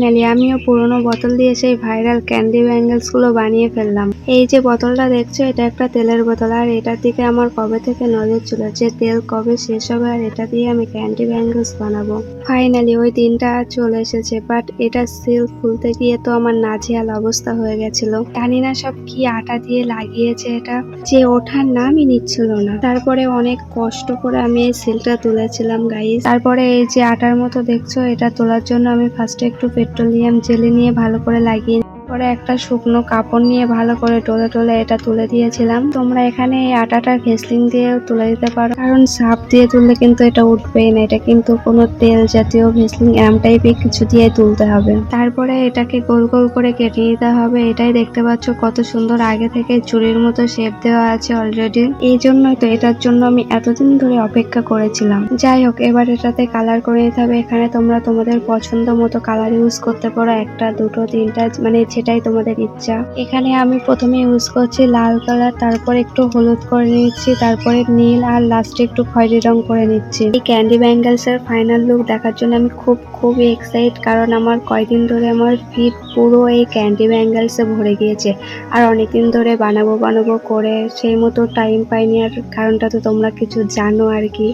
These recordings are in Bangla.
ফাইনালি আমিও পুরোনো বোতল দিয়ে সেই ভাইরাল ক্যান্ডি ব্যাঙ্গেলস গুলো বানিয়ে ফেললাম। এই যে বোতলটা দেখছো, এটা একটা তেলের বোতল, আর এটার দিকে আমার কবে থেকে নজর ছিল যে তেল কবে শেষ হবে আর এটা দিয়ে আমি ক্যান্ডি ব্যাঙ্গেলস বানাবো। ফাইনালি ওই দিনটা চলে এসেছে, বাট এটা সিল খুলতে গিয়ে তো আমার নাজেহাল অবস্থা হয়ে গেছিল। জানি না সব কি আটা দিয়ে লাগিয়েছে, এটা যে ওঠার নামই নিচ্ছিল না। তারপরে অনেক কষ্ট করে আমি এই সিলটা তুলেছিলাম গাইস। তারপরে এই যে আটার মতো দেখছো, এটা তোলার জন্য আমি ফার্স্টে একটু পেট্রোলিয়াম জেলি নিয়ে ভালো করে লাগিয়ে পরে একটা শুকনো কাপড় নিয়ে ভালো করে টলে টলে এটা তুলে দিয়েছিলাম। তোমরা এখানে এই আটাটা ভেসলিন দিয়েও তুলে দিতে পারো, কারণ সাপ দিয়ে তুললে কিন্তু এটা উঠবেই না। এটা কিন্তু কোনো তেল জাতীয় ভেসলিন এরম টাইপের কিছু দিয়ে তুলতে হবে। তারপরে এটাকে গোল গোল করে কেটে নিতে হবে। এটাই দেখতে পাচ্ছ কত সুন্দর আগে থেকে চুড়ির মতো শেপ দেওয়া আছে অলরেডি। এই জন্যই তো এটার জন্য আমি এতদিন ধরে অপেক্ষা করেছিলাম। যাই হোক, এবার এটাতে কালার করে নিতে হবে। এখানে তোমরা তোমাদের পছন্দ মতো কালার ইউজ করতে পারো, একটা দুটো তিনটা, মানে সেটাই তোমাদের ইচ্ছা। এখানে আমি প্রথমে ইউজ করছি লাল কালার, তারপর একটু হলুদ করে নিচ্ছি, তারপরে নীল, আর লাস্টে একটু খয়েরি রং করে নিচ্ছি। এই ক্যান্ডি ব্যাঙ্গেলস এর ফাইনাল লুক দেখার জন্য আমি খুবই এক্সাইট, কারণ আমার কয়দিন ধরে আমার ফিড পুরো এই ক্যান্ডি ব্যাঙ্গেলস এ ভরে গিয়েছে। আর অনেকদিন ধরে বানাবো বানাবো করে সেই মতো টাইম পাইনি, আর কারণটা তো তোমরা কিছু জানো আর কি।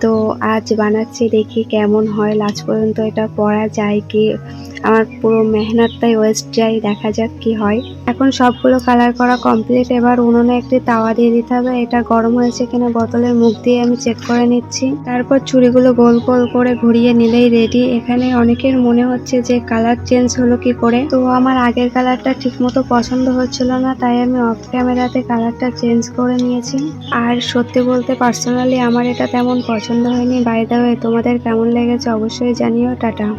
তো আজ বানাচ্ছি, দেখি কেমন হয়, লাস্ট পর্যন্ত এটা পরা যায় কি, আমার পুরো মেহনতটাই ওয়েস্ট যায়, দেখা যাক কি হয়। এখন সবগুলো কালার করা কমপ্লিট। এবার উনুনে একটি তাওয়া দিয়ে দিতে হবে। এটা গরম হয়েছে কিনা বোতলের মুখ দিয়ে আমি চেক করে নিচ্ছি। তারপর চুড়িগুলো গোল গোল করে ঘুরিয়ে নিলেই রেডি। এখানে অনেকের মনে হচ্ছে যে কালার চেঞ্জ হলো কি করে, তো আমার আগের কালারটা ঠিক মতো পছন্দ হচ্ছিল না, তাই আমি অফ ক্যামেরাতে কালারটা চেঞ্জ করে নিয়েছি। আর সত্যি বলতে পার্সোনালি আমার এটা তেমন পছন্দ হয়নি। বাই দ্য ওয়ে, তোমাদের কেমন লেগেছে অবশ্যই জানিও। টাটা।